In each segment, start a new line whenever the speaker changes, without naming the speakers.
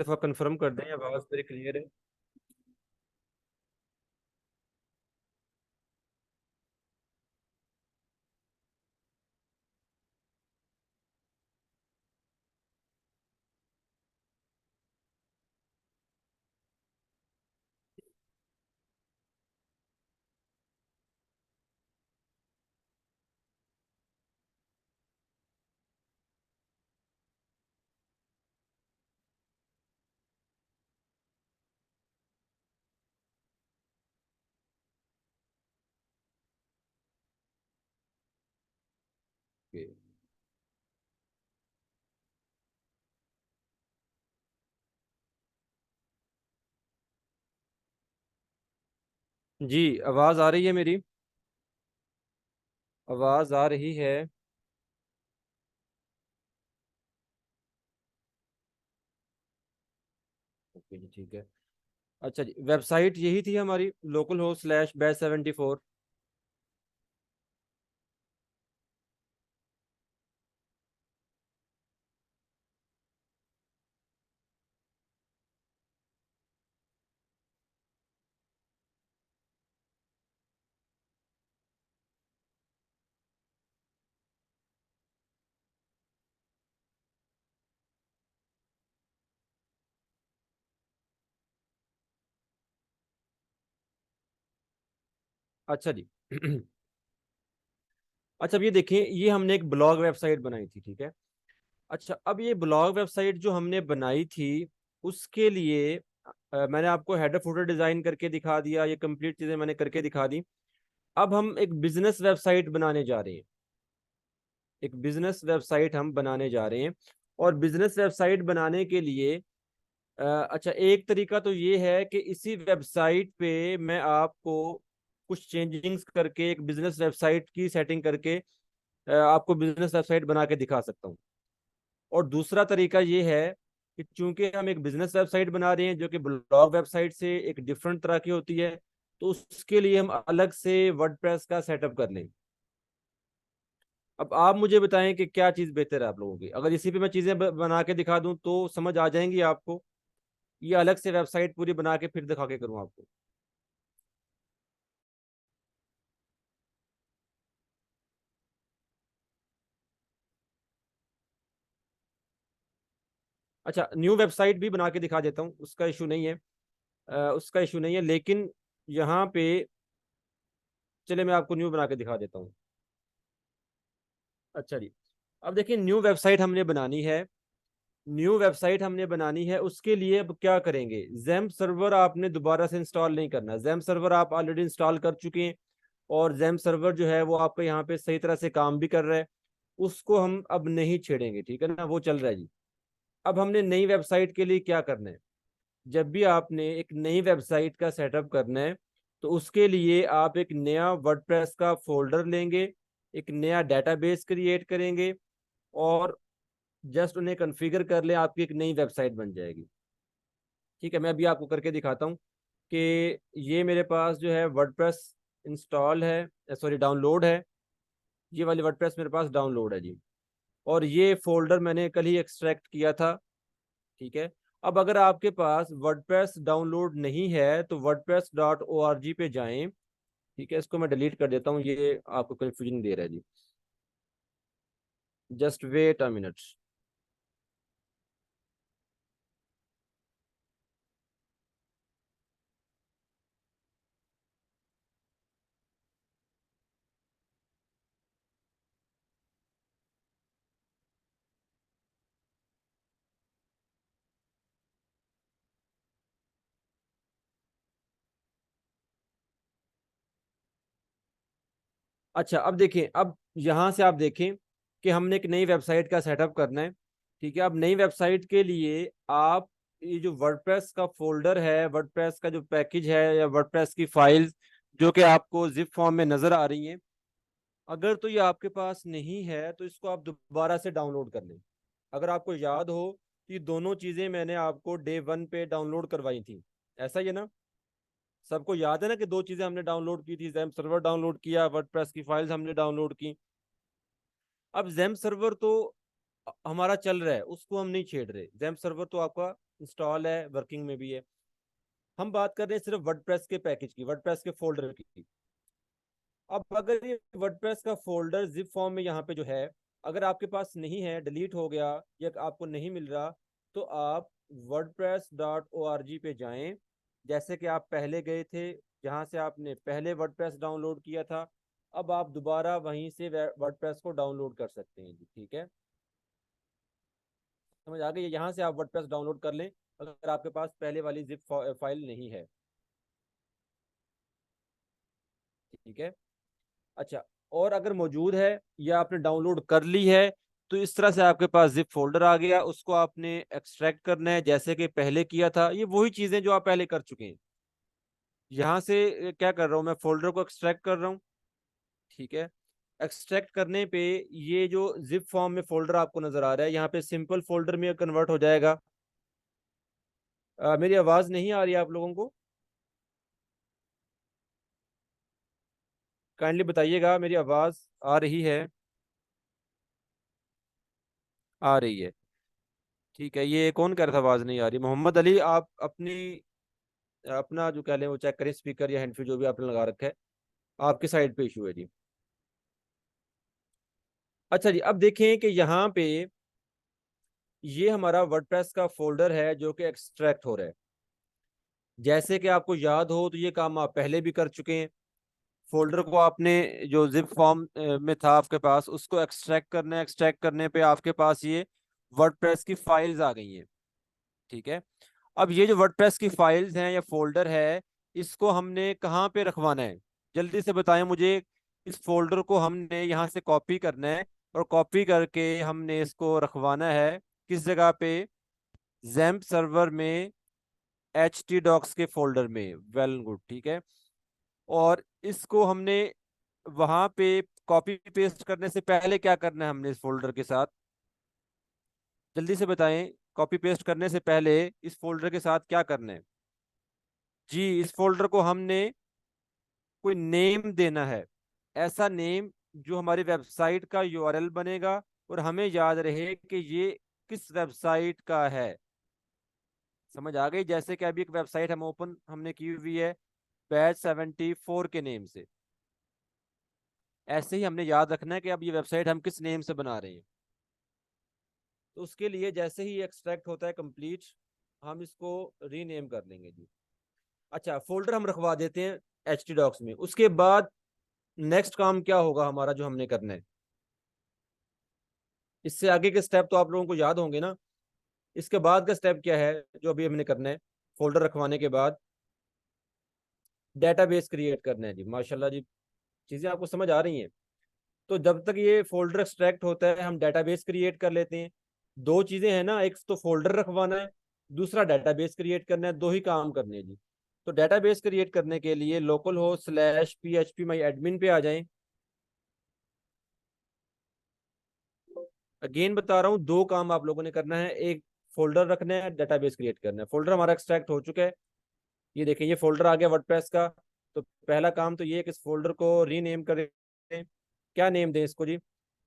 दफा कंफर्म कर दें, आवाज मेरी क्लियर है? ओके। जी, आवाज आ रही है मेरी? आवाज आ रही है? ओके जी, ठीक है। अच्छा जी, वेबसाइट यही थी हमारी, लोकल हो स्लैश बैच 74। अच्छा जी। अच्छा, अब ये देखिए, ये हमने एक ब्लॉग वेबसाइट बनाई थी, ठीक है। अच्छा, अब ये ब्लॉग वेबसाइट जो हमने बनाई थी, उसके लिए मैंने आपको हेडर फुटर डिजाइन करके दिखा दिया, ये कंप्लीट चीजें मैंने करके दिखा दी। अब हम एक बिजनेस वेबसाइट बनाने जा रहे हैं। एक बिजनेस वेबसाइट हम बनाने जा रहे हैं। और बिजनेस वेबसाइट बनाने के लिए अच्छा, एक तरीका तो ये है कि इसी वेबसाइट पे मैं आपको कुछ चेंजिंग्स करके एक बिजनेस वेबसाइट की सेटिंग करके आपको बिजनेस वेबसाइट बना के दिखा सकता हूँ। और दूसरा तरीका ये है कि चूंकि हम एक बिजनेस वेबसाइट बना रहे हैं जो कि ब्लॉग वेबसाइट से एक डिफरेंट तरह की होती है, तो उसके लिए हम अलग से वर्डप्रेस का सेटअप कर लें। अब आप मुझे बताएं कि क्या चीज़ बेहतर है आप लोगों की। अगर इसी पे मैं चीज़ें बना के दिखा दूं तो समझ आ जाएंगी आपको, ये अलग से वेबसाइट पूरी बना के फिर दिखा के करूं आपको? अच्छा, न्यू वेबसाइट भी बना के दिखा देता हूँ, उसका इशू नहीं है। उसका इशू नहीं है, लेकिन यहाँ पे चले मैं आपको न्यू बना के दिखा देता हूँ। अच्छा जी, अब देखिए, न्यू वेबसाइट हमने बनानी है। न्यू वेबसाइट हमने बनानी है, उसके लिए अब क्या करेंगे, जेम सर्वर आपने दोबारा से इंस्टॉल नहीं करना। जेम सर्वर आप ऑलरेडी इंस्टॉल कर चुके हैं, और जेम सर्वर जो है वो आपका यहाँ पे सही तरह से काम भी कर रहा है। उसको हम अब नहीं छेड़ेंगे, ठीक है ना, वो चल रहा है जी। अब हमने नई वेबसाइट के लिए क्या करना है, जब भी आपने एक नई वेबसाइट का सेटअप करना है, तो उसके लिए आप एक नया वर्डप्रेस का फोल्डर लेंगे, एक नया डेटाबेस क्रिएट करेंगे, और जस्ट उन्हें कॉन्फ़िगर कर ले, आपकी एक नई वेबसाइट बन जाएगी। ठीक है, मैं अभी आपको करके दिखाता हूँ कि ये मेरे पास जो है वर्डप्रेस इंस्टॉल है, सॉरी डाउनलोड है। ये वाली वर्डप्रेस मेरे पास डाउनलोड है जी। और ये फोल्डर मैंने कल ही एक्सट्रैक्ट किया था। ठीक है। अब अगर आपके पास वर्डप्रेस डाउनलोड नहीं है तो wordpress.org पे जाएं। ठीक है, इसको मैं डिलीट कर देता हूँ, ये आपको कंफ्यूजन दे रहा है जी। Just wait a minute. अच्छा, अब देखें, अब यहाँ से आप देखें कि हमने एक नई वेबसाइट का सेटअप करना है। ठीक है, अब नई वेबसाइट के लिए आप ये जो वर्डप्रेस का फोल्डर है, वर्डप्रेस का जो पैकेज है, या वर्डप्रेस की फाइल्स जो कि आपको जिप फॉर्म में नजर आ रही हैं, अगर तो ये आपके पास नहीं है तो इसको आप दोबारा से डाउनलोड कर लें। अगर आपको याद हो कि दोनों चीजें मैंने आपको डे वन पे डाउनलोड करवाई थी, ऐसा ही है ना? सबको याद है ना कि दो चीजें हमने डाउनलोड की थी, जेम सर्वर डाउनलोड किया, वर्डप्रेस की फाइल्स हमने डाउनलोड की। अब जेम सर्वर तो हमारा चल रहा है, उसको हम नहीं छेड़ रहे। जेम सर्वर तो आपका इंस्टॉल है, वर्किंग में भी है। हम बात कर रहे हैं सिर्फ वर्डप्रेस के पैकेज की, वर्डप्रेस के फोल्डर की। अब अगर ये वर्डप्रेस का फोल्डर जिप फॉर्म में यहाँ पे जो है, अगर आपके पास नहीं है, डिलीट हो गया या आपको नहीं मिल रहा, तो आप wordpress.org पे जाएं, जैसे कि आप पहले गए थे, जहां से आपने पहले वर्डप्रेस डाउनलोड किया था। अब आप दोबारा वहीं से वर्डप्रेस को डाउनलोड कर सकते हैं जी, ठीक है। समझ आ गई? यहाँ से आप वर्डप्रेस डाउनलोड कर लें अगर आपके पास पहले वाली जिप फाइल नहीं है, ठीक है। अच्छा, और अगर मौजूद है या आपने डाउनलोड कर ली है, तो इस तरह से आपके पास जिप फोल्डर आ गया, उसको आपने एक्सट्रैक्ट करना है जैसे कि पहले किया था। ये वही चीजें जो आप पहले कर चुके हैं। यहाँ से क्या कर रहा हूँ, मैं फोल्डर को एक्सट्रैक्ट कर रहा हूँ, ठीक है। एक्सट्रैक्ट करने पे ये जो जिप फॉर्म में फोल्डर आपको नजर आ रहा है, यहाँ पे सिंपल फोल्डर में कन्वर्ट हो जाएगा। मेरी आवाज नहीं आ रही है आप लोगों को? काइंडली बताइएगा, मेरी आवाज आ रही है? आ रही है, ठीक है। ये कौन कह रहा था आवाज नहीं आ रही? मोहम्मद अली, आप अपनी अपना जो कह लें वो चेक करें, स्पीकर या हैंड फ्री जो भी आपने लगा रखा है, आपके साइड पे इशू है जी। अच्छा जी, अब देखें कि यहाँ पे ये हमारा वर्डप्रेस का फोल्डर है जो कि एक्सट्रैक्ट हो रहा है। जैसे कि आपको याद हो तो ये काम आप पहले भी कर चुके हैं। फोल्डर को आपने जो जिप फॉर्म में था आपके पास, उसको एक्सट्रैक्ट करना है। एक्सट्रैक्ट करने पे आपके पास ये वर्डप्रेस की फाइल्स आ गई हैं, ठीक है। अब ये जो वर्डप्रेस की फाइल्स हैं या फोल्डर है, इसको हमने कहाँ पे रखवाना है? जल्दी से बताएं मुझे। इस फोल्डर को हमने यहाँ से कॉपी करना है, और कॉपी करके हमने इसको रखवाना है किस जगह पे? जैम्प सर्वर में, एच टी डॉक्स के फोल्डर में। वेल गुड, ठीक है। और इसको हमने वहां पे कॉपी पेस्ट करने से पहले क्या करना है हमने इस फोल्डर के साथ? जल्दी से बताएं, कॉपी पेस्ट करने से पहले इस फोल्डर के साथ क्या करना है? जी, इस फोल्डर को हमने कोई नेम देना है। ऐसा नेम जो हमारी वेबसाइट का यूआरएल बनेगा, और हमें याद रहे कि ये किस वेबसाइट का है। समझ आ गई? जैसे कि अभी एक वेबसाइट हम ओपन हमने की हुई है बैच 74 के नेम से, ऐसे ही हमने याद रखना है कि अब ये वेबसाइट हम किस नेम से बना रहे हैं। तो उसके लिए जैसे ही एक्सट्रैक्ट होता है कंप्लीट, हम इसको रीनेम कर लेंगे जी। अच्छा, फोल्डर हम रखवा देते हैं एच टी डॉक्स में। उसके बाद नेक्स्ट काम क्या होगा हमारा जो हमने करना है? इससे आगे के स्टेप तो आप लोगों को याद होंगे ना। इसके बाद का स्टेप क्या है जो अभी हमने करना है? फोल्डर रखवाने के बाद डेटाबेस क्रिएट करना है जी। माशाल्लाह जी, चीजें आपको समझ आ रही हैं। तो जब तक ये फोल्डर एक्सट्रैक्ट होता है, हम डेटाबेस क्रिएट कर लेते हैं। दो चीजें हैं ना, एक तो फोल्डर रखवाना है, दूसरा डेटाबेस क्रिएट करना है। दो ही काम करने हैं जी। तो डेटाबेस क्रिएट करने के लिए लोकल होस्ट स्लैश php माई एडमिन पे आ जाएं। अगेन बता रहा हूँ, दो काम आप लोगों ने करना है। एक फोल्डर रखना है, डेटाबेस क्रिएट करना है। फोल्डर हमारा एक्सट्रैक्ट हो चुका है, ये देखिए ये फोल्डर आ गया वर्डप्रेस का। तो पहला काम तो ये है कि इस फोल्डर को रीनेम करें। क्या नेम दें इसको जी?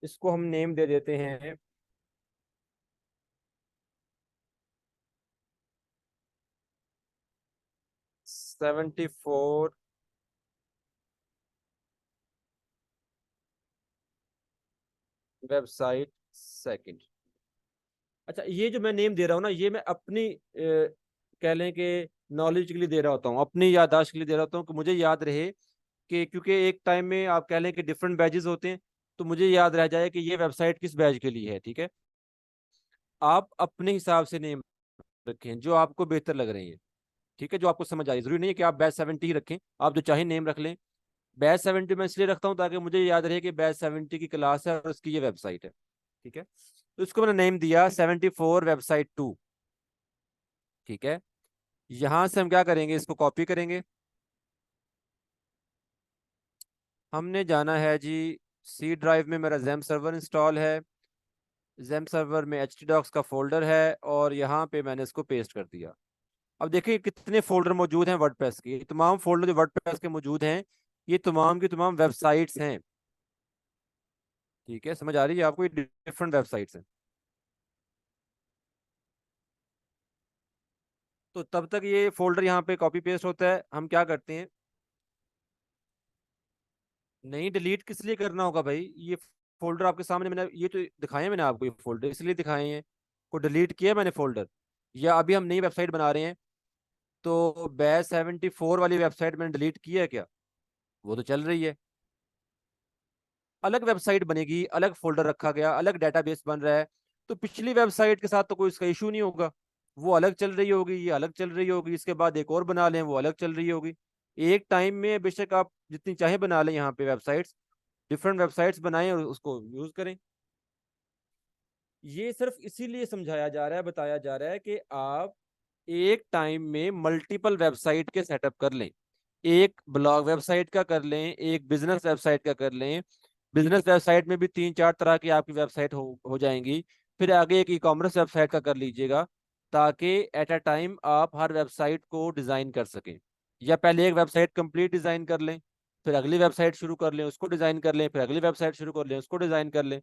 इसको हम नेम दे देते हैं 74 वेबसाइट सेकंड। अच्छा, ये जो मैं नेम दे रहा हूँ ना, ये मैं अपनी कह लें कि नॉलेज के लिए दे रहा होता हूँ, अपनी याददाश्त के लिए दे रहा होता हूँ, कि मुझे याद रहे कि क्योंकि एक टाइम में आप कह लें कि डिफरेंट बैचेस होते हैं, तो मुझे याद रह जाए कि ये वेबसाइट किस बैच के लिए है, ठीक है। आप अपने हिसाब से नेम रखें जो आपको बेहतर लग रही है, ठीक है, जो आपको समझ आई। जरूरी नहीं है कि आप बैच 70 ही रखें, आप जो चाहे नेम रख लें। बैच 70 मैं इसलिए रखता हूँ ताकि मुझे याद रहे कि बैच 70 की क्लास है और उसकी ये वेबसाइट है, ठीक है। तो इसको मैंने नेम दिया 74 वेबसाइट 2, ठीक है। यहां से हम क्या करेंगे, इसको कॉपी करेंगे। हमने जाना है जी, सी ड्राइव में मेरा जैम सर्वर इंस्टॉल है। जैम सर्वर में एच टी डॉक्स का फोल्डर है, और यहाँ पे मैंने इसको पेस्ट कर दिया। अब देखिए कितने फोल्डर मौजूद हैं वर्डप्रेस के। ये तमाम फोल्डर जो वर्डप्रेस के मौजूद हैं, ये तमाम की तमाम वेबसाइट्स हैं, ठीक है। समझ आ रही है आपको? ये डिफरेंट वेबसाइट्स हैं। तो तब तक ये फोल्डर यहाँ पे कॉपी पेस्ट होता है। हम क्या करते हैं, नहीं डिलीट किस लिए करना होगा भाई, ये फोल्डर आपके सामने, मैंने ये तो दिखाए हैं मैंने आपको, ये फोल्डर इसलिए दिखाए हैं, को डिलीट किया मैंने फोल्डर, या अभी हम नई वेबसाइट बना रहे हैं, तो बैच 74 वाली वेबसाइट मैंने डिलीट किया है क्या? वो तो चल रही है। अलग वेबसाइट बनेगी, अलग फोल्डर रखा गया, अलग डेटाबेस बन रहा है, तो पिछली वेबसाइट के साथ तो कोई इसका इशू नहीं होगा। वो अलग चल रही होगी, ये अलग चल रही होगी, इसके बाद एक और बना लें, वो अलग चल रही होगी। एक टाइम में बेशक आप जितनी चाहे बना लें यहाँ पे वेबसाइट्स, डिफरेंट वेबसाइट्स बनाएं और उसको यूज करें। ये सिर्फ इसीलिए समझाया जा रहा है, बताया जा रहा है कि आप एक टाइम में मल्टीपल वेबसाइट के सेटअप कर लें। एक ब्लॉग वेबसाइट का कर लें, एक बिजनेस वेबसाइट का कर लें। बिजनेस वेबसाइट में भी 3-4 तरह की आपकी वेबसाइट हो जाएंगी। फिर आगे एक ई कॉमर्स वेबसाइट का कर लीजिएगा, ताकि एट अ टाइम आप हर वेबसाइट को डिजाइन कर सकें। या पहले एक वेबसाइट कंप्लीट डिजाइन कर लें, फिर अगली वेबसाइट शुरू कर लें, उसको डिजाइन कर लें, फिर अगली वेबसाइट शुरू कर लें, उसको डिजाइन कर लें।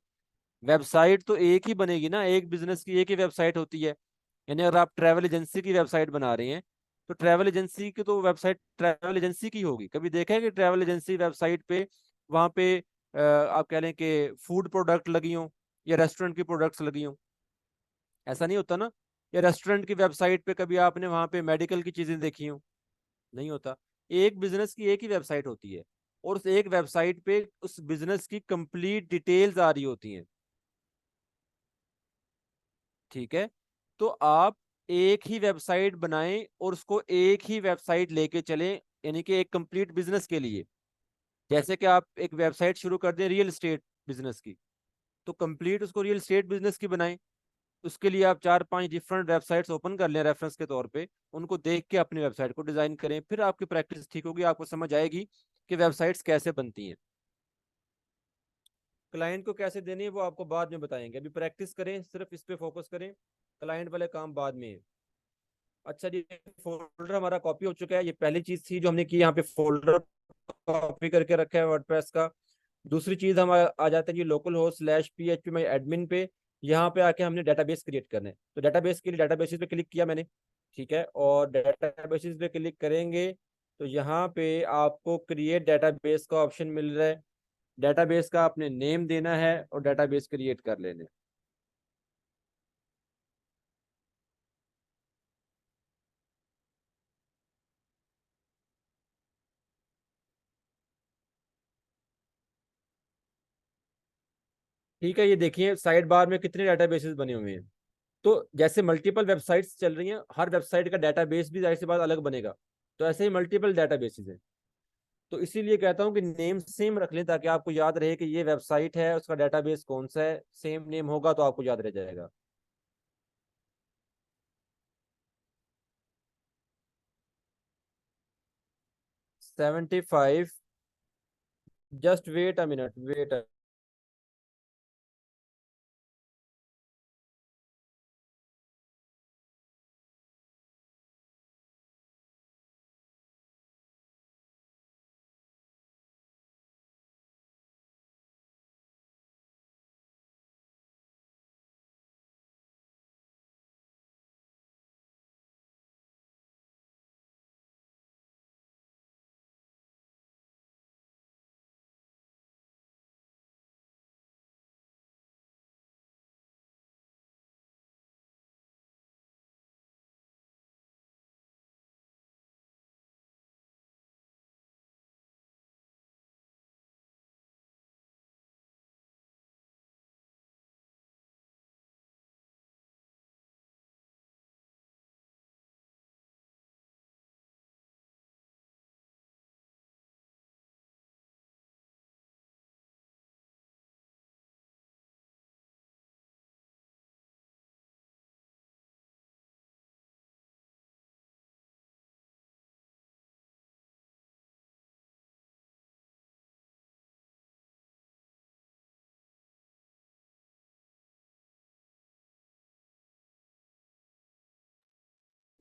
वेबसाइट तो एक ही बनेगी ना, एक बिजनेस की एक ही वेबसाइट होती है। यानी अगर आप ट्रैवल एजेंसी की वेबसाइट बना रहे हैं, तो ट्रैवल एजेंसी की तो वेबसाइट ट्रैवल एजेंसी की होगी। कभी देखा है कि ट्रैवल एजेंसी वेबसाइट पे वहां पे आप कह लें कि फूड प्रोडक्ट लगी हो या रेस्टोरेंट की प्रोडक्ट्स लगी हो? ऐसा नहीं होता ना। या रेस्टोरेंट की वेबसाइट पे कभी आपने वहां पे मेडिकल की चीजें देखी हो? नहीं होता। एक बिजनेस की एक ही वेबसाइट होती है, और उस एक वेबसाइट पे उस बिजनेस की कंप्लीट डिटेल्स आ रही होती हैं। ठीक है। तो आप एक ही वेबसाइट बनाएं और उसको एक ही वेबसाइट लेके चलें, यानी कि एक कंप्लीट बिजनेस के लिए। जैसे कि आप एक वेबसाइट शुरू कर दें रियल एस्टेट बिजनेस की, तो कंप्लीट उसको रियल एस्टेट बिजनेस की बनाएं। उसके लिए आप 4-5 डिफरेंट वेबसाइट्स ओपन कर लें रेफरेंस के तौर पे, उनको देख के अपनी वेबसाइट को डिजाइन करें। फिर आपकी प्रैक्टिस ठीक होगी, आपको समझ आएगी कि वेबसाइट्स कैसे बनती हैं। क्लाइंट को कैसे देनी है वो आपको बाद में बताएंगे, अभी प्रैक्टिस करें, सिर्फ इस पे फोकस करें, क्लाइंट वाले काम बाद में है। अच्छा जी, फोल्डर हमारा कॉपी हो चुका है, ये पहली चीज थी जो हमने की, यहाँ पे फोल्डर कॉपी करके रखा है वर्डप्रेस का। दूसरी चीज हम आ जाते हैं जी localhost slash P H P my admin पे। यहाँ पे आके हमने डेटाबेस क्रिएट करना है, तो डेटाबेस के लिए डेटाबेसिस पे क्लिक किया मैंने। ठीक है, और डेटाबेसिस पे क्लिक करेंगे तो यहाँ पे आपको क्रिएट डेटाबेस का ऑप्शन मिल रहा है। डेटाबेस का आपने नेम देना है और डेटाबेस क्रिएट कर लेने। ठीक है, ये देखिए साइड बार में कितने डेटाबेसेस बने हुए हैं। तो जैसे मल्टीपल वेबसाइट्स चल रही हैं, हर वेबसाइट का डेटाबेस भी जाहिर सी बात अलग बनेगा, तो ऐसे ही मल्टीपल डेटाबेसेस हैं। तो इसीलिए कहता हूँ कि नेम सेम रख लें, ताकि आपको याद रहे कि ये वेबसाइट है, उसका डेटाबेस कौन सा है, सेम नेम होगा तो आपको याद रह जाएगा। 75, just wait a minute, wait.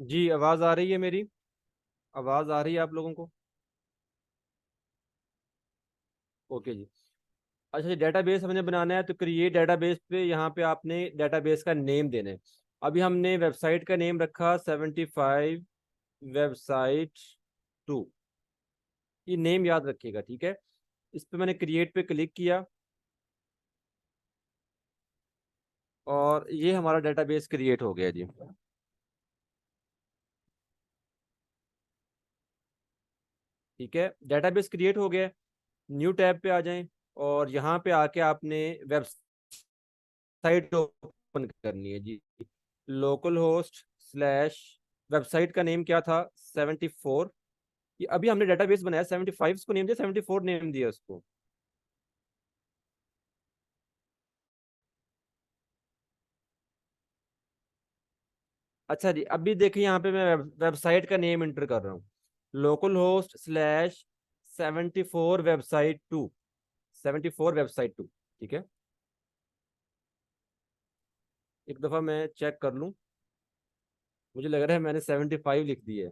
जी आवाज आ रही है मेरी? आवाज आ रही है आप लोगों को? ओके जी। अच्छा जी, डेटाबेस हमने बनाना है, तो क्रिएट डेटाबेस पे यहाँ पे आपने डेटाबेस का नेम देना है। अभी हमने वेबसाइट का नेम रखा 75 वेबसाइट 2। ये नेम याद रखिएगा, ठीक है। इस पे मैंने क्रिएट पे क्लिक किया और ये हमारा डेटाबेस क्रिएट हो गया जी। ठीक है, डेटाबेस क्रिएट हो गया। न्यू टैब पे आ जाएं और यहाँ पे आके आपने वेबसाइट ओपन करनी है जी। लोकल होस्ट स्लैश, वेबसाइट का नेम क्या था, 74। ये अभी हमने डेटाबेस बनाया 75, इसको नेम दिया 74, नेम दिया उसको। अच्छा जी, अभी देखिए यहाँ पे मैं वेबसाइट का नेम इंटर कर रहा हूँ, local host slash 74 website 2, 74 website 2। ठीक है, एक दफा मैं चेक कर लूँ, मुझे लग रहा है मैंने 75 लिख दी है।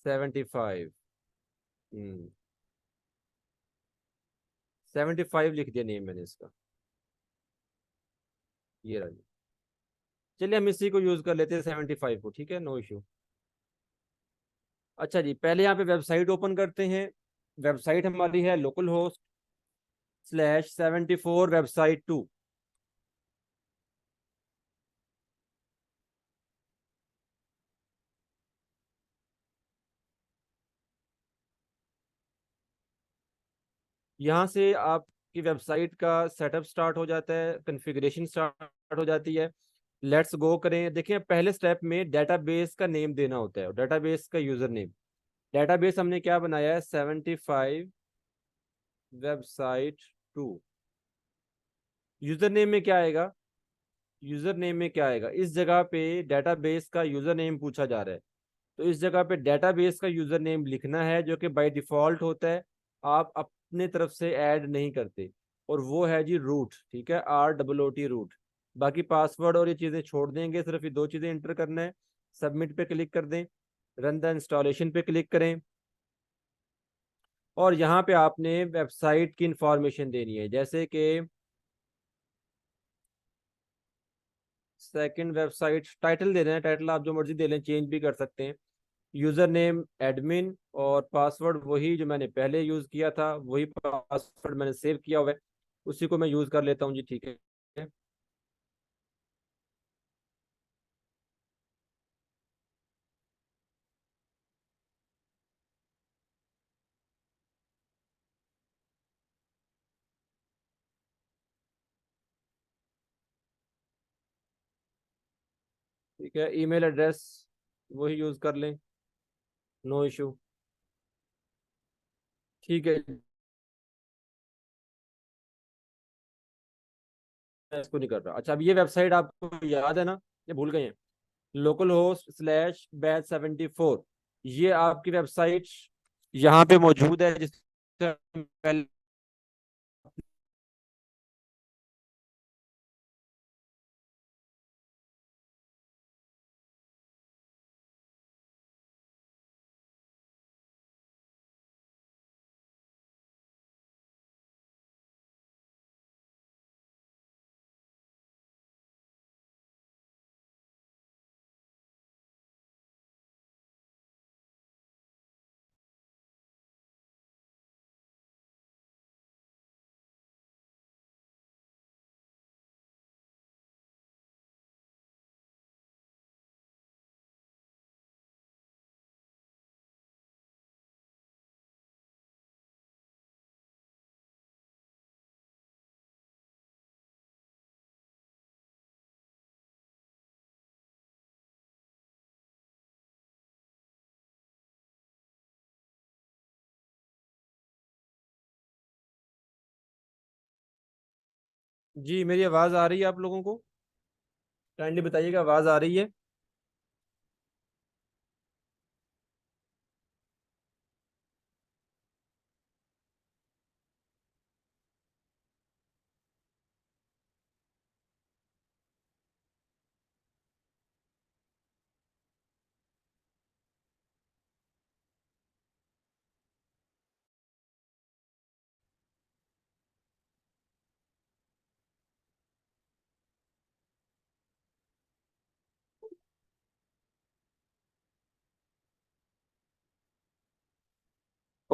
75। 75 लिख दिया नेम मैंने इसका, ये रहा जी। चलिए हम इसी को यूज कर लेते हैं 75 को, ठीक है, नो इशू। अच्छा जी, पहले यहाँ पे वेबसाइट ओपन करते हैं। वेबसाइट हमारी है लोकल होस्ट स्लैश 74 वेबसाइट 2। यहाँ से आपकी वेबसाइट का सेटअप स्टार्ट हो जाता है, कन्फिग्रेशन स्टार्ट हो जाती है। लेट्स गो करें। देखिए पहले स्टेप में डेटाबेस का नेम देना होता है, डेटाबेस का यूजर नेम। डेटाबेस हमने क्या बनाया है, 75 वेबसाइट 2। यूजर नेम में क्या आएगा, यूजर नेम में क्या आएगा, इस जगह पे डेटाबेस का यूजर नेम पूछा जा रहा है, तो इस जगह पे डेटाबेस का यूजर नेम लिखना है, जो कि बाय डिफॉल्ट होता है, आप अपने तरफ से ऐड नहीं करते। और वो है जी रूट, ठीक है, ROOT रूट। बाकी पासवर्ड और ये चीज़ें छोड़ देंगे, सिर्फ ये दो चीज़ें इंटर करना है। सबमिट पे क्लिक कर दें, रन द इंस्टॉलेशन पे क्लिक करें और यहाँ पे आपने वेबसाइट की इंफॉर्मेशन देनी है, जैसे कि सेकंड वेबसाइट, टाइटल दे रहे हैं, टाइटल आप जो मर्जी दे लें, चेंज भी कर सकते हैं। यूजर नेम एडमिन और पासवर्ड वही जो मैंने पहले यूज किया था, वही पासवर्ड मैंने सेव किया हुआ है, उसी को मैं यूज कर लेता हूँ जी। ठीक है, ठीक है, ईमेल एड्रेस वही यूज कर लें, नो इशू। ठीक है, मैं इसको नहीं कर रहा। अच्छा, अब ये वेबसाइट आपको याद है ना, ये भूल गए हैं, लोकल होस्ट स्लैश बैच 74, ये आपकी वेबसाइट यहाँ पे मौजूद है, जिस पहले जी, मेरी आवाज आ रही है आप लोगों को? काइंडली बताइएगा, आवाज आ रही है?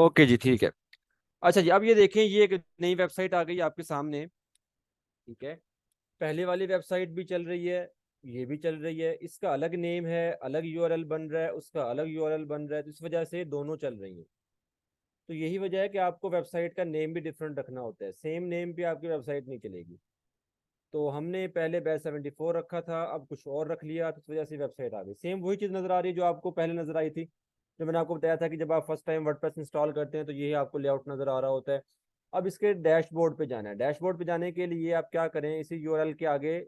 ओके जी, ठीक है। अच्छा जी, अब ये देखें, ये एक नई वेबसाइट आ गई आपके सामने। ठीक है, पहले वाली वेबसाइट भी चल रही है, ये भी चल रही है, इसका अलग नेम है, अलग यूआरएल बन रहा है, उसका अलग यूआरएल बन रहा है, तो इस वजह से दोनों चल रही हैं। तो यही वजह है कि आपको वेबसाइट का नेम भी डिफरेंट रखना होता है, सेम नेम पे आपकी वेबसाइट नहीं चलेगी। तो हमने पहले बैच 74 रखा था, अब कुछ और रख लिया, तो इस वजह से वेबसाइट आ गई। सेम वही चीज़ नज़र आ रही है जो आपको पहले नज़र आई थी, जो मैंने आपको बताया था कि जब आप फर्स्ट टाइम वर्डप्रेस इंस्टॉल करते हैं तो यही आपको लेआउट नज़र आ रहा होता है। अब इसके डैशबोर्ड पे जाना है। डैशबोर्ड पे जाने के लिए आप क्या करें, इसी यूआरएल के आगे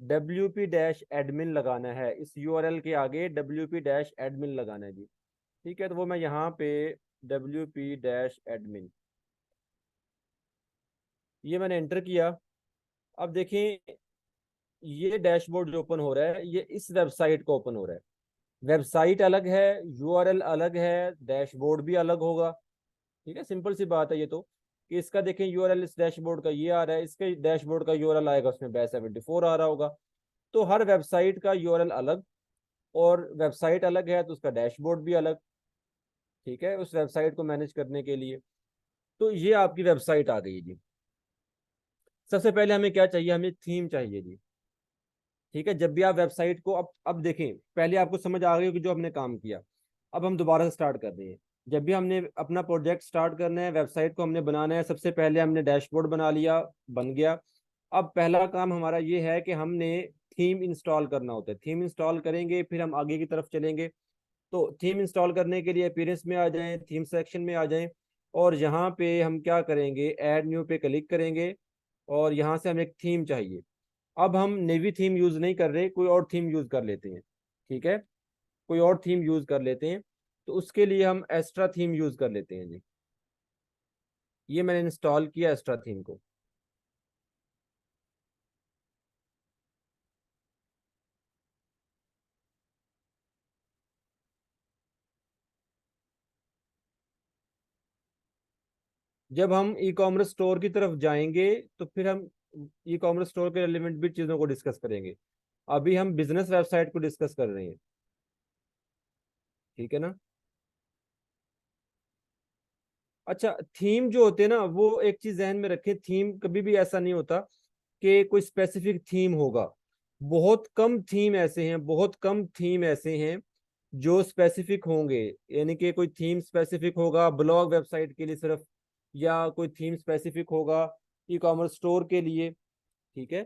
wp-admin लगाना है। इस यूआरएल के आगे wp-admin लगाना है जी। ठीक है, तो वो मैं यहाँ पे wp-admin, ये मैंने एंटर किया। अब देखें, ये डैशबोर्ड जो ओपन हो रहा है ये इस वेबसाइट को ओपन हो रहा है। वेबसाइट अलग है, यूआरएल अलग है, डैशबोर्ड भी अलग होगा। ठीक है, सिंपल सी बात है ये तो, कि इसका देखें यूआरएल इस डैशबोर्ड का ये आ रहा है, इसके डैशबोर्ड का यूआरएल आएगा उसमें बैच 74 आ रहा होगा। तो हर वेबसाइट का यूआरएल अलग, और वेबसाइट अलग है तो उसका डैशबोर्ड भी अलग। ठीक है, उस वेबसाइट को मैनेज करने के लिए। तो ये आपकी वेबसाइट आ गई जी। सबसे पहले हमें क्या चाहिए, हमें थीम चाहिए जी। ठीक है, जब भी आप वेबसाइट को, अब देखें, पहले आपको समझ आ गई कि जो हमने काम किया। अब हम दोबारा से स्टार्ट कर रहे हैं। जब भी हमने अपना प्रोजेक्ट स्टार्ट करना है, वेबसाइट को हमने बनाना है, सबसे पहले हमने डैशबोर्ड बना लिया, बन गया। अब पहला काम हमारा ये है कि हमने थीम इंस्टॉल करना होता है। थीम इंस्टॉल करेंगे फिर हम आगे की तरफ चलेंगे। तो थीम इंस्टॉल करने के लिए अपीयरेंस में आ जाएं, थीम सेक्शन में आ जाएं, और यहाँ पे हम क्या करेंगे, ऐड न्यू पे क्लिक करेंगे, और यहाँ से हमें एक थीम चाहिए। अब हम नेवी थीम यूज नहीं कर रहे, कोई और थीम यूज कर लेते हैं। ठीक है, कोई और थीम यूज कर लेते हैं। तो उसके लिए हम एक्स्ट्रा थीम यूज कर लेते हैं जी। ये मैंने इंस्टॉल किया एक्स्ट्रा थीम को। जब हम ई कॉमर्स स्टोर की तरफ जाएंगे तो फिर हम ई कॉमर्स स्टोर के रिलेवेंट भी चीज़ों को डिस्कस करेंगे। अभी हम बिजनेस वेबसाइट को डिस्कस कर रहे हैं। ठीक है ना। अच्छा, थीम जो होते हैं ना, वो एक चीज ध्यान में रखें, थीम कभी भी ऐसा नहीं होता कि कोई स्पेसिफिक थीम होगा। बहुत कम थीम ऐसे हैं, बहुत कम थीम ऐसे हैं जो स्पेसिफिक होंगे। यानी कि कोई थीम स्पेसिफिक होगा ब्लॉग वेबसाइट के लिए सिर्फ, या कोई थीम स्पेसिफिक होगा ई कॉमर्स स्टोर के लिए। ठीक है,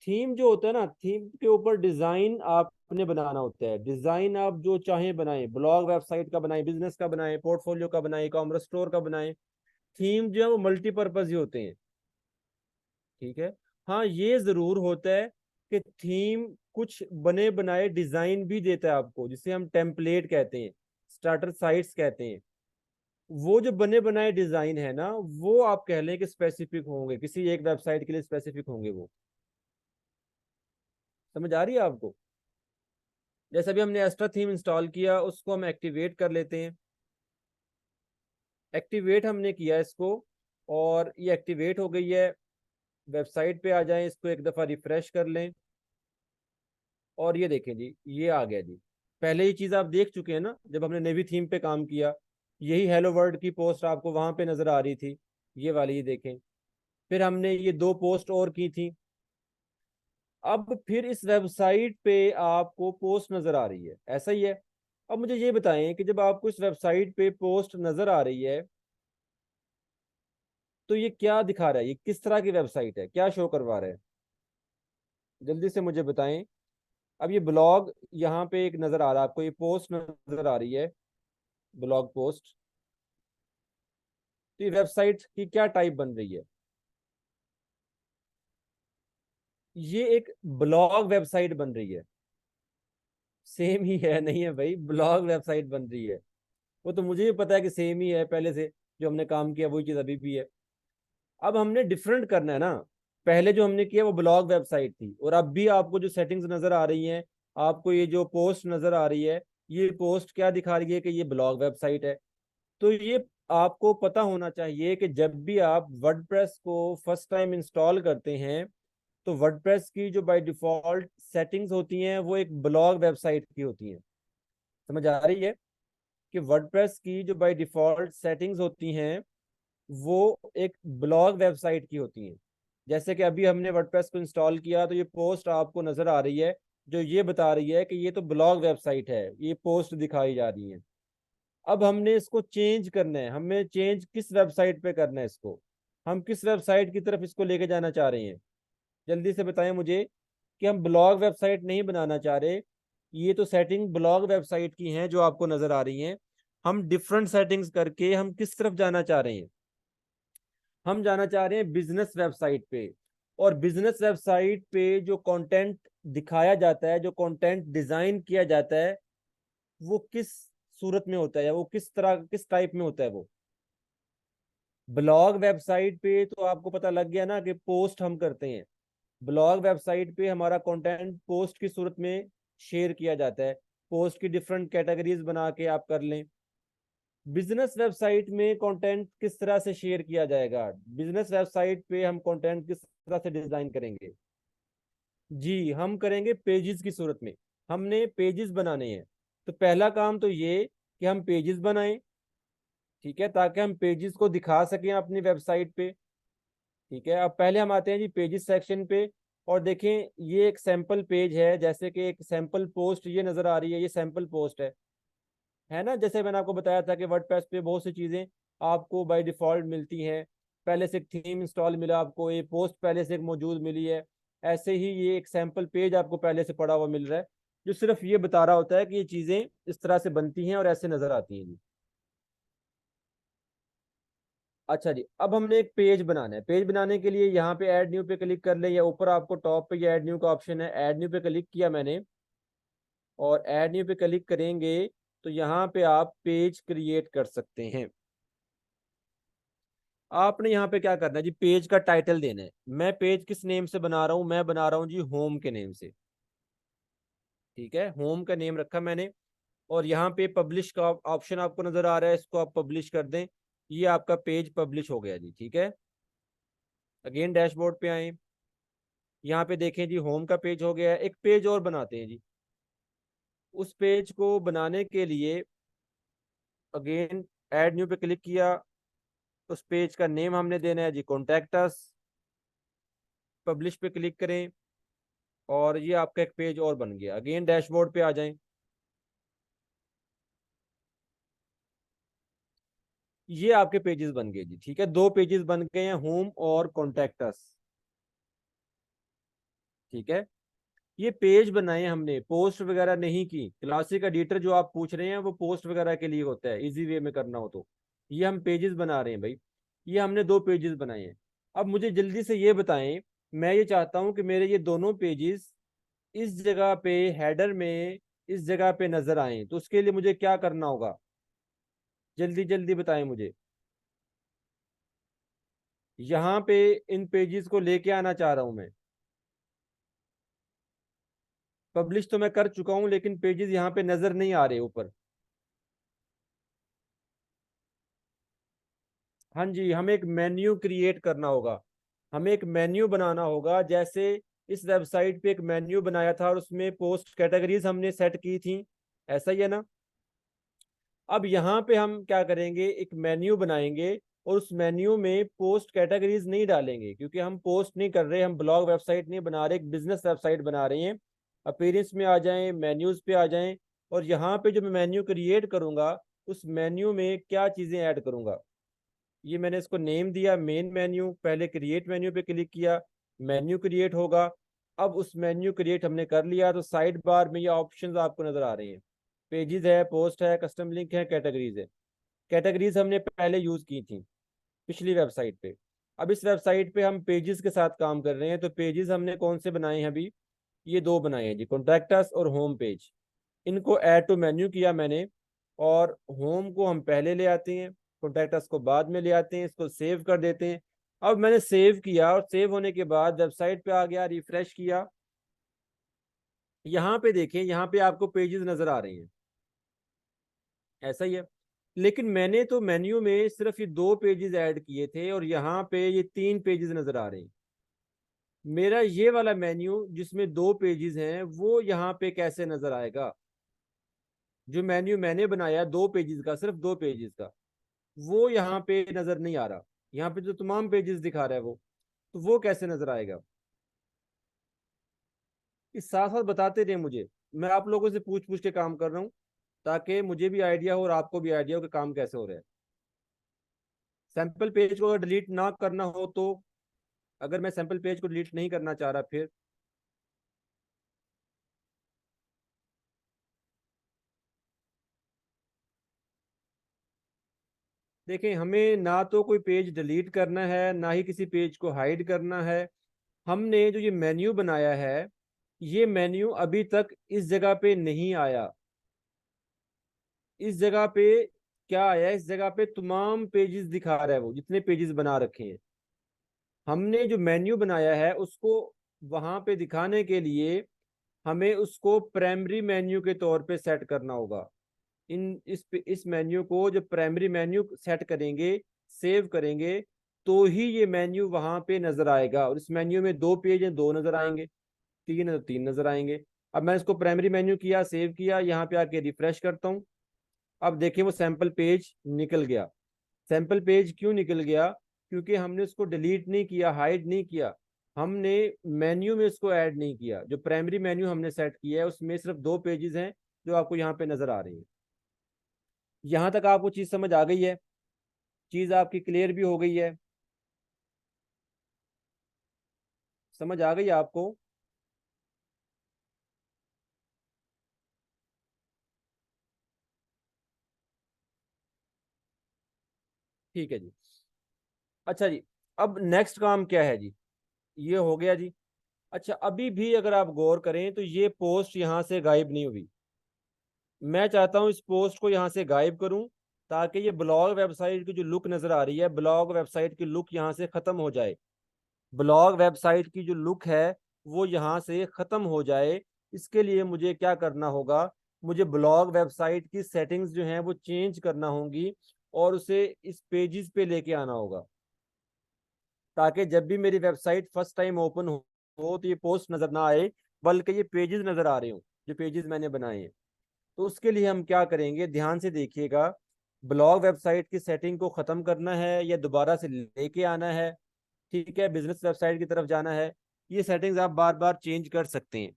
थीम जो होता है ना, थीम के ऊपर डिजाइन आपने बनाना होता है। डिजाइन आप जो चाहें बनाएं, ब्लॉग वेबसाइट का बनाएं, बिजनेस का बनाएं, पोर्टफोलियो का बनाएं, ई कॉमर्स स्टोर का बनाएं। थीम जो है वो मल्टीपर्पज ही होते हैं। ठीक है। हाँ, ये जरूर होता है कि थीम कुछ बने बनाए डिजाइन भी देता है आपको, जिसे हम टेम्पलेट कहते हैं, स्टार्टर साइट्स कहते हैं। वो जो बने बनाए डिजाइन है ना, वो आप कह लें कि स्पेसिफिक होंगे, किसी एक वेबसाइट के लिए स्पेसिफिक होंगे वो। समझ आ रही है आपको। जैसे अभी हमने एक्स्ट्रा थीम इंस्टॉल किया, उसको हम एक्टिवेट कर लेते हैं। एक्टिवेट हमने किया इसको, और ये एक्टिवेट हो गई है। वेबसाइट पे आ जाएं, इसको एक दफ़ा रिफ्रेश कर लें, और ये देखें जी, ये आ गया जी। पहले ये चीज़ आप देख चुके हैं ना, जब हमने नेवी थीम पे काम किया, यही हेलो वर्ल्ड की पोस्ट आपको वहां पे नजर आ रही थी, ये वाली, ये देखें। फिर हमने ये दो पोस्ट और की थी। अब फिर इस वेबसाइट पे आपको पोस्ट नजर आ रही है, ऐसा ही है। अब मुझे ये बताएं कि जब आपको इस वेबसाइट पे पोस्ट नजर आ रही है, तो ये क्या दिखा रहा है, ये किस तरह की वेबसाइट है, क्या शो करवा रहा है, जल्दी से मुझे बताएं। अब ये ब्लॉग यहाँ पे एक नजर आ रहा है आपको, ये पोस्ट नजर आ रही है, ब्लॉग पोस्ट। तो ये वेबसाइट की क्या टाइप बन रही है, ये एक ब्लॉग वेबसाइट बन रही है। सेम ही है, नहीं है भाई, ब्लॉग वेबसाइट बन रही है। वो तो मुझे भी पता है कि सेम ही है, पहले से जो हमने काम किया वही चीज अभी भी है। अब हमने डिफरेंट करना है ना। पहले जो हमने किया वो ब्लॉग वेबसाइट थी, और अब भी आपको जो सेटिंग्स नजर आ रही हैं, आपको ये जो पोस्ट नजर आ रही है, ये पोस्ट क्या दिखा रही है कि ये ब्लॉग वेबसाइट है। तो ये आपको पता होना चाहिए कि जब भी आप वर्डप्रेस को फर्स्ट टाइम इंस्टॉल करते हैं, तो वर्डप्रेस की जो बाय डिफॉल्ट सेटिंग्स होती हैं वो एक ब्लॉग वेबसाइट की होती हैं। समझ आ रही है। कि वर्डप्रेस की जो बाय डिफॉल्ट सेटिंग्स होती हैं वो एक ब्लॉग वेबसाइट की होती हैं। जैसे कि अभी हमने वर्डप्रेस को इंस्टॉल किया तो ये पोस्ट आपको नजर आ रही है, जो ये बता रही है कि ये तो ब्लॉग वेबसाइट है, ये पोस्ट दिखाई जा रही है। अब हमने इसको चेंज करना है, हमें चेंज किस वेबसाइट पे करना है इसको, हम किस वेबसाइट की तरफ इसको लेके जाना चाह रहे हैं, जल्दी से बताएं मुझे। कि हम ब्लॉग वेबसाइट नहीं बनाना चाह रहे, ये तो सेटिंग ब्लॉग वेबसाइट की हैं जो आपको नजर आ रही हैं। हम डिफरेंट सेटिंग्स करके हम किस तरफ जाना चाह रहे हैं, हम जाना चाह रहे हैं बिजनेस वेबसाइट पे। और बिजनेस वेबसाइट पे जो कंटेंट दिखाया जाता है, जो कंटेंट डिजाइन किया जाता है, वो किस सूरत में होता है, या वो किस तरह किस टाइप में होता है वो। ब्लॉग वेबसाइट पे तो आपको पता लग गया ना कि पोस्ट हम करते हैं। ब्लॉग वेबसाइट पे हमारा कंटेंट पोस्ट की सूरत में शेयर किया जाता है, पोस्ट की डिफरेंट कैटेगरीज बना के आप कर लें। बिजनेस वेबसाइट में कंटेंट किस तरह से शेयर किया जाएगा, बिजनेस वेबसाइट पे हम कंटेंट किस तरह से डिजाइन करेंगे। जी, हम करेंगे पेजेस की सूरत में, हमने पेजेस बनाने हैं। तो पहला काम तो ये कि हम पेजेस बनाएं, ठीक है, ताकि हम पेजेस को दिखा सकें अपनी वेबसाइट पे। ठीक है, अब पहले हम आते हैं जी पेजेस सेक्शन पे। और देखें, ये एक सैंपल पेज है, जैसे कि एक सैंपल पोस्ट ये नजर आ रही है, ये सैंपल पोस्ट है ना। जैसे मैंने आपको बताया था कि वर्डप्रेस पे बहुत सी चीजें आपको बाय डिफॉल्ट मिलती हैं। पहले से एक थीम इंस्टॉल मिला आपको, ये पोस्ट पहले से एक मौजूद मिली है। ऐसे ही ये एक सैंपल पेज आपको पहले से पड़ा हुआ मिल रहा है, जो सिर्फ ये बता रहा होता है कि ये चीजें इस तरह से बनती हैं और ऐसे नजर आती हैं जी। अच्छा जी, अब हमने एक पेज बनाना है। पेज बनाने के लिए यहाँ पे ऐड न्यू पे क्लिक कर ले, या ऊपर आपको टॉप पे ये ऐड न्यू का ऑप्शन है, ऐड न्यू पे क्लिक किया मैंने। और ऐड न्यू पे क्लिक करेंगे तो यहाँ पे आप पेज क्रिएट कर सकते हैं। आपने यहाँ पे क्या करना है जी, पेज का टाइटल देना है। मैं पेज किस नेम से बना रहा हूँ, मैं बना रहा हूँ जी होम के नेम से। ठीक है, होम का नेम रखा मैंने। और यहाँ पे पब्लिश का ऑप्शन आपको नजर आ रहा है, इसको आप पब्लिश कर दें। ये आपका पेज पब्लिश हो गया जी। ठीक है, अगेन डैशबोर्ड पे आए, यहाँ पे देखें जी होम का पेज हो गया है। एक पेज और बनाते हैं जी। उस पेज को बनाने के लिए अगेन ऐड न्यू पे क्लिक किया। उस पेज का नेम हमने देना है जी कॉन्टैक्ट अस। पब्लिश पे क्लिक करें और ये आपका एक पेज और बन गया। अगेन डैशबोर्ड पे आ जाएं, ये आपके पेजेस बन गए जी। ठीक है, दो पेजेस बन गए हैं, होम और कॉन्टैक्ट अस। ठीक है, ये पेज बनाए हमने, पोस्ट वगैरह नहीं की। क्लासिक एडिटर जो आप पूछ रहे हैं वो पोस्ट वगैरह के लिए होता है, इजी वे में करना हो तो। ये हम पेजेस बना रहे हैं भाई, ये हमने दो पेजेस बनाए हैं। अब मुझे जल्दी से ये बताएं, मैं ये चाहता हूं कि मेरे ये दोनों पेजेस इस जगह पे हेडर में इस जगह पे नजर आए, तो उसके लिए मुझे क्या करना होगा, जल्दी जल्दी बताएं मुझे। यहाँ पे इन पेजेस को लेके आना चाह रहा हूं मैं। पब्लिश तो मैं कर चुका हूं, लेकिन पेजेस यहाँ पे नजर नहीं आ रहे ऊपर। हाँ जी, हमें एक मेन्यू क्रिएट करना होगा, हमें एक मेन्यू बनाना होगा। जैसे इस वेबसाइट पे एक मेन्यू बनाया था और उसमें पोस्ट कैटेगरीज हमने सेट की थी, ऐसा ही है ना। अब यहाँ पे हम क्या करेंगे, एक मेन्यू बनाएंगे और उस मेन्यू में पोस्ट कैटेगरीज नहीं डालेंगे, क्योंकि हम पोस्ट नहीं कर रहे, हम ब्लॉग वेबसाइट नहीं बना रहे, एक बिजनेस वेबसाइट बना रहे हैं। अपीयरेंस में आ जाएं, मेन्यूज पे आ जाएं। और यहाँ पे जो मैं मेन्यू क्रिएट करूंगा, उस मेन्यू में क्या चीजें ऐड करूंगा, ये मैंने इसको नेम दिया मेन मेन्यू। पहले क्रिएट मेन्यू पे क्लिक किया, मेन्यू क्रिएट होगा। अब उस मेन्यू क्रिएट हमने कर लिया तो साइड बार में ये ऑप्शंस आपको नजर आ रहे हैं, पेजेस है, पोस्ट है, कस्टम लिंक है, कैटेगरीज है। कैटेगरीज हमने पहले यूज की थी पिछली वेबसाइट पे। अब इस वेबसाइट पे हम पेजेस के साथ काम कर रहे हैं, तो पेजेस हमने कौन से बनाए हैं अभी, ये दो बनाए हैं जी, कॉन्टैक्ट अस और होम पेज। इनको ऐड टू मेन्यू किया मैंने, और होम को हम पहले ले आते हैं, कॉन्टैक्ट अस को बाद में ले आते हैं, इसको सेव कर देते हैं। अब मैंने सेव किया और सेव होने के बाद वेबसाइट पे आ गया, रिफ्रेश किया। यहाँ पे देखें, यहाँ पे आपको पेजेस नजर आ रहे हैं, ऐसा ही है। लेकिन मैंने तो मेन्यू में सिर्फ ये दो पेजेस ऐड किए थे और यहाँ पे ये तीन पेजेस नजर आ रहे हैं। मेरा ये वाला मेन्यू जिसमें दो पेजेस हैं वो यहाँ पे कैसे नजर आएगा, जो मेन्यू मैंने बनाया 2 पेजेस का, सिर्फ 2 पेजेस का, वो यहाँ पे नजर नहीं आ रहा। यहाँ पे जो तमाम पेजेस दिखा रहा है वो कैसे नजर आएगा? इस साथ साथ बताते रहे मुझे, मैं आप लोगों से पूछ पूछ के काम कर रहा हूँ, ताकि मुझे भी आइडिया हो और आपको भी आइडिया हो कि काम कैसे हो रहा है। सैंपल पेज को अगर डिलीट ना करना हो तो, अगर मैं सैंपल पेज को डिलीट नहीं करना चाह रहा, फिर देखें, हमें ना तो कोई पेज डिलीट करना है, ना ही किसी पेज को हाइड करना है। हमने जो ये मेन्यू बनाया है, ये मेन्यू अभी तक इस जगह पे नहीं आया। इस जगह पे क्या आया? इस जगह पे तमाम पेजेस दिखा रहा है, वो जितने पेजेस बना रखे हैं। हमने जो मेन्यू बनाया है उसको वहां पे दिखाने के लिए हमें उसको प्राइमरी मेन्यू के तौर पे सेट करना होगा। इस मेन्यू को जब प्राइमरी मेन्यू सेट करेंगे, सेव करेंगे, तो ही ये मेन्यू वहां पे नजर आएगा। और इस मेन्यू में 2 पेज हैं, 2 नजर आएंगे, 3 है तो 3 नजर आएंगे। अब मैं इसको प्राइमरी मेन्यू किया, सेव किया, यहाँ पे आके रिफ्रेश करता हूँ। अब देखिए वो सैंपल पेज निकल गया। सैंपल पेज क्यों निकल गया? क्योंकि हमने उसको डिलीट नहीं किया, हाइड नहीं किया, हमने मेन्यू में इसको ऐड नहीं किया। जो प्राइमरी मेन्यू हमने सेट किया है उसमें सिर्फ 2 पेजेस हैं जो आपको यहाँ पे नजर आ रही है। यहाँ तक आपको चीज समझ आ गई है? चीज आपकी क्लियर भी हो गई है? समझ आ गई है आपको? ठीक है जी। अच्छा जी, अब नेक्स्ट काम क्या है जी? ये हो गया जी। अच्छा, अभी भी अगर आप गौर करें तो ये पोस्ट यहाँ से गायब नहीं हुई। मैं चाहता हूँ इस पोस्ट को यहाँ से गायब करूँ, ताकि ये ब्लॉग वेबसाइट की जो लुक नजर आ रही है, ब्लॉग वेबसाइट की लुक यहाँ से खत्म हो जाए। ब्लॉग वेबसाइट की जो लुक है वो यहाँ से खत्म हो जाए। इसके लिए मुझे क्या करना होगा? मुझे ब्लॉग वेबसाइट की सेटिंग्स जो हैं वो चेंज करना होंगी, और उसे इस पेजेस पे लेके आना होगा, ताकि जब भी मेरी वेबसाइट फर्स्ट टाइम ओपन हो तो ये पोस्ट नजर ना आए, बल्कि ये पेजेस नजर आ रहे हो, जो पेजेस मैंने बनाए हैं। तो उसके लिए हम क्या करेंगे, ध्यान से देखिएगा। ब्लॉग वेबसाइट की सेटिंग को खत्म करना है या दोबारा से लेके आना है, ठीक है, बिजनेस वेबसाइट की तरफ जाना है, ये सेटिंग्स आप बार बार चेंज कर सकते हैं।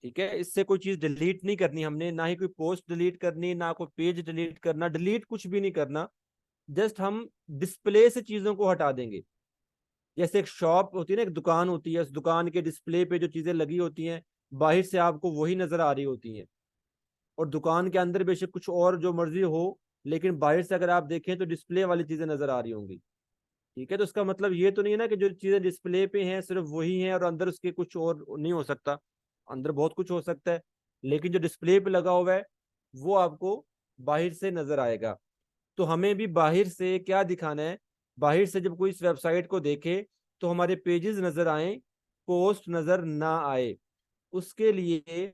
ठीक है, इससे कोई चीज डिलीट नहीं करनी हमने, ना ही कोई पोस्ट डिलीट करनी, ना कोई पेज डिलीट करना, डिलीट कुछ भी नहीं करना। जस्ट हम डिस्प्ले से चीजों को हटा देंगे। जैसे एक शॉप होती है ना, एक दुकान होती है, उस दुकान के डिस्प्ले पे जो चीजें लगी होती हैं, बाहर से आपको वही नजर आ रही होती हैं, और दुकान के अंदर बेशक कुछ और जो मर्जी हो, लेकिन बाहर से अगर आप देखें तो डिस्प्ले वाली चीजें नजर आ रही होंगी। ठीक है, तो उसका मतलब ये तो नहीं है ना कि जो चीजें डिस्प्ले पे हैं सिर्फ वही हैं और अंदर उसके कुछ और नहीं हो सकता। अंदर बहुत कुछ हो सकता है, लेकिन जो डिस्प्ले पे लगा हुआ है वो आपको बाहर से नजर आएगा। तो हमें भी बाहर से क्या दिखाना है? बाहर से जब कोई इस वेबसाइट को देखे तो हमारे पेजेस नजर आए, पोस्ट नजर ना आए। उसके लिए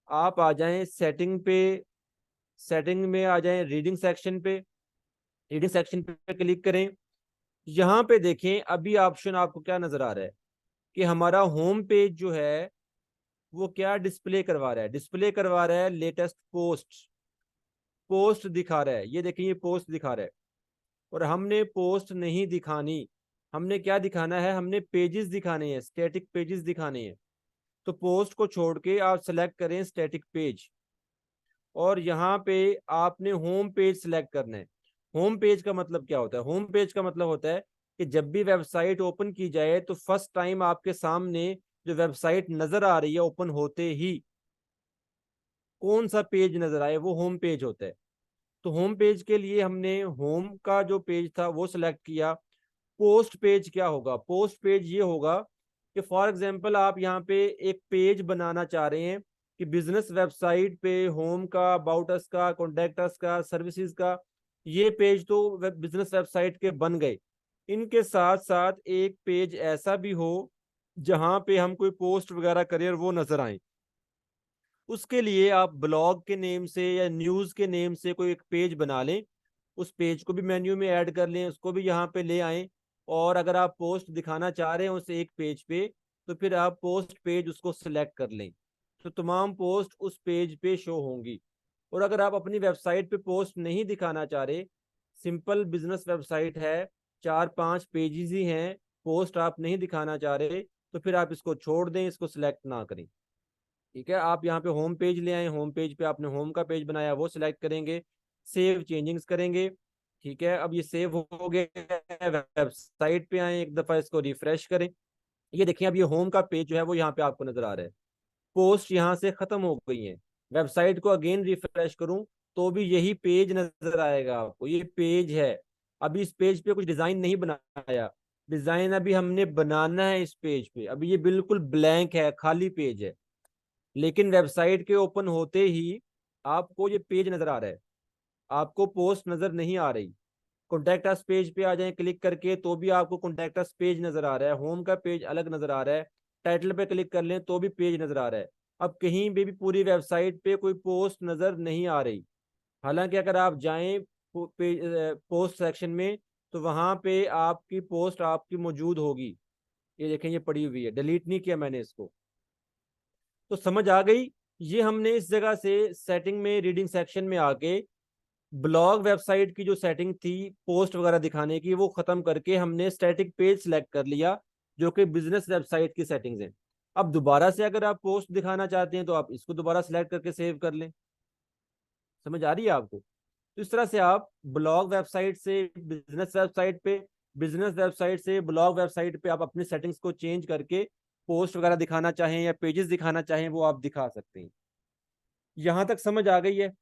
आप आ जाएं सेटिंग पे, सेटिंग में आ जाएं, रीडिंग सेक्शन पे, रीडिंग सेक्शन पे क्लिक करें। यहाँ पे देखें, अभी ऑप्शन आपको क्या नजर आ रहा है कि हमारा होम पेज जो है वो क्या डिस्प्ले करवा रहा है? डिस्प्ले करवा रहा है लेटेस्ट पोस्ट। पोस्ट दिखा रहा है, ये देखिए ये पोस्ट दिखा रहा है। और हमने पोस्ट नहीं दिखानी, हमने क्या दिखाना है? हमने पेजेस दिखाने हैं, स्टैटिक पेजेस दिखाने हैं। तो पोस्ट को छोड़ के आप सेलेक्ट करें स्टैटिक पेज, और यहाँ पे आपने होम पेज सिलेक्ट करना है। होम पेज का मतलब क्या होता है? होम पेज का मतलब होता है कि जब भी वेबसाइट ओपन की जाए तो फर्स्ट टाइम आपके सामने जो वेबसाइट नजर आ रही है ओपन होते ही, कौन सा पेज नजर आए, वो होम पेज होता है। तो होम पेज के लिए हमने होम का जो पेज था वो सिलेक्ट किया। पोस्ट पेज क्या होगा? पोस्ट पेज ये होगा कि फॉर एग्जांपल आप यहाँ पे एक पेज बनाना चाह रहे हैं कि बिजनेस वेबसाइट पे होम का, अबाउट अस का, कॉन्टैक्ट अस का, सर्विसेज का, ये पेज तो बिजनेस वेबसाइट के बन गए। इनके साथ साथ एक पेज ऐसा भी हो जहां पे हम कोई पोस्ट वगैरह करें और वो नजर आए। उसके लिए आप ब्लॉग के नेम से या न्यूज के नेम से कोई एक पेज बना लें, उस पेज को भी मेन्यू में ऐड कर लें, उसको भी यहाँ पे ले आए। और अगर आप पोस्ट दिखाना चाह रहे हैं उस एक पेज पे, तो फिर आप पोस्ट पेज उसको सिलेक्ट कर लें, तो तमाम पोस्ट उस पेज पे शो होंगी। और अगर आप अपनी वेबसाइट पे पोस्ट नहीं दिखाना चाह रहे, सिंपल बिजनेस वेबसाइट है, 4-5 पेजेस ही हैं, पोस्ट आप नहीं दिखाना चाह रहे, तो फिर आप इसको छोड़ दें, इसको सिलेक्ट ना करें। ठीक है, आप यहाँ पे होम पेज ले आए, होम पेज पे आपने होम का पेज बनाया, वो सिलेक्ट करेंगे, सेव चेंजिंग्स करेंगे। ठीक है, अब ये सेव हो गया, वेबसाइट पे आए, एक दफा इसको रिफ्रेश करें। ये देखिए, अब ये होम का पेज जो है वो यहाँ पे आपको नजर आ रहा है, पोस्ट यहाँ से खत्म हो गई है। वेबसाइट को अगेन रिफ्रेश करूं तो भी यही पेज नजर आएगा आपको, ये पेज है। अभी इस पेज पे कुछ डिजाइन नहीं बनाया, डिजाइन अभी हमने बनाना है इस पेज पे, अभी ये बिल्कुल ब्लैंक है, खाली पेज है। लेकिन वेबसाइट के ओपन होते ही आपको ये पेज नजर आ रहा है, आपको पोस्ट नजर नहीं आ रही। कॉन्टैक्ट अस पेज पे आ जाएं क्लिक करके तो भी आपको कॉन्टैक्ट अस पेज नजर आ रहा है, होम का पेज अलग नजर आ रहा है, टाइटल पे क्लिक कर लें तो भी पेज नजर आ रहा है। अब कहीं भी पूरी वेबसाइट पे कोई पोस्ट नजर नहीं आ रही। हालांकि अगर आप जाएं पेज पोस्ट सेक्शन में, तो वहां पे आपकी पोस्ट आपकी मौजूद होगी। ये देखें, ये पड़ी हुई है, डिलीट नहीं किया मैंने इसको। तो समझ आ गई। ये हमने इस जगह से सेटिंग में, रीडिंग सेक्शन में आके ब्लॉग वेबसाइट की जो सेटिंग थी पोस्ट वगैरह दिखाने की, वो खत्म करके हमने स्टैटिक पेज सेलेक्ट कर लिया, जो कि बिजनेस वेबसाइट की सेटिंग्स हैं। अब दोबारा से अगर आप पोस्ट दिखाना चाहते हैं तो आप इसको दोबारा सेलेक्ट करके सेव कर लें। समझ आ रही है आपको? तो इस तरह से आप ब्लॉग वेबसाइट से बिजनेस वेबसाइट पे, बिजनेस वेबसाइट से ब्लॉग वेबसाइट पे आप अपनी सेटिंग्स को चेंज करके पोस्ट वगैरह दिखाना चाहें या पेजेस दिखाना चाहें, वो आप दिखा सकते हैं। यहां तक समझ आ गई है?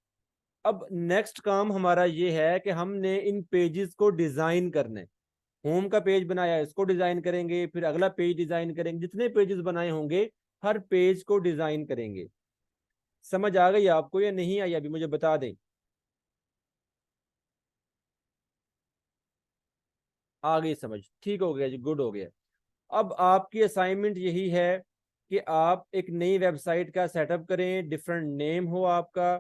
अब नेक्स्ट काम हमारा ये है कि हमने इन पेजेस को डिजाइन करना है। होम का पेज बनाया, इसको डिजाइन करेंगे, फिर अगला पेज डिजाइन करेंगे, जितने पेजेस बनाए होंगे हर पेज को डिजाइन करेंगे। समझ आ गई आपको या नहीं आई अभी, मुझे बता दें। आ गई समझ? ठीक हो गया जी, गुड हो गया। अब आपकी असाइनमेंट यही है कि आप एक नई वेबसाइट का सेटअप करें, डिफरेंट नेम हो आपका।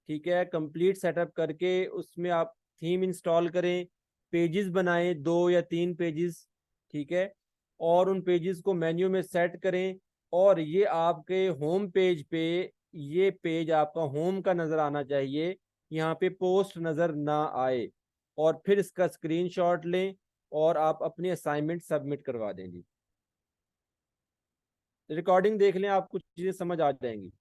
ठीक है, कंप्लीट सेटअप करके उसमें आप थीम इंस्टॉल करें, पेजेस बनाएं, 2 या 3 पेजेस। ठीक है, और उन पेजेस को मेन्यू में सेट करें, और ये आपके होम पेज पे, ये पेज आपका होम का नजर आना चाहिए, यहाँ पे पोस्ट नजर ना आए। और फिर इसका स्क्रीनशॉट लें और आप अपनी असाइनमेंट सबमिट करवा दें जी। रिकॉर्डिंग देख लें, आपको चीज़ें समझ आ जाएंगी।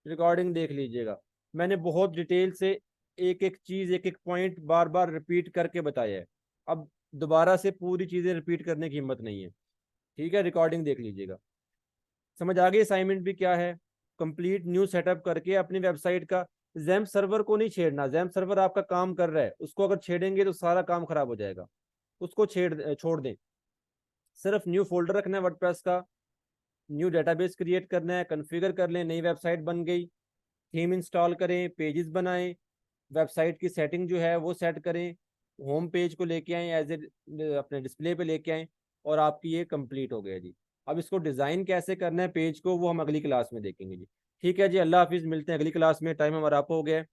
रिकॉर्डिंग देख लीजिएगा, मैंने बहुत डिटेल से एक एक चीज़, एक एक पॉइंट बार बार रिपीट करके बताया है। अब दोबारा से पूरी चीज़ें रिपीट करने की हिम्मत नहीं है। ठीक है, रिकॉर्डिंग देख लीजिएगा। समझ आ गई असाइनमेंट भी क्या है? कंप्लीट न्यू सेटअप करके अपनी वेबसाइट का, जैम्प सर्वर को नहीं छेड़ना, जैम्प सर्वर आपका काम कर रहा है, उसको अगर छेड़ेंगे तो सारा काम खराब हो जाएगा। उसको छोड़ दें। सिर्फ न्यू फोल्डर रखना है वर्डप्रेस का, न्यू डेटाबेस क्रिएट करना है, कॉन्फ़िगर कर लें, नई वेबसाइट बन गई। थीम इंस्टॉल करें, पेजेस बनाएं, वेबसाइट की सेटिंग जो है वो सेट करें, होम पेज को लेके आए, एज ए अपने डिस्प्ले पे लेके आए, और आपकी ये कंप्लीट हो गया जी। अब इसको डिज़ाइन कैसे करना है पेज को, वो हम अगली क्लास में देखेंगे जी। ठीक है जी, अल्लाह हाफिज़, मिलते हैं अगली क्लास में, टाइम हमारा अप हो गया है।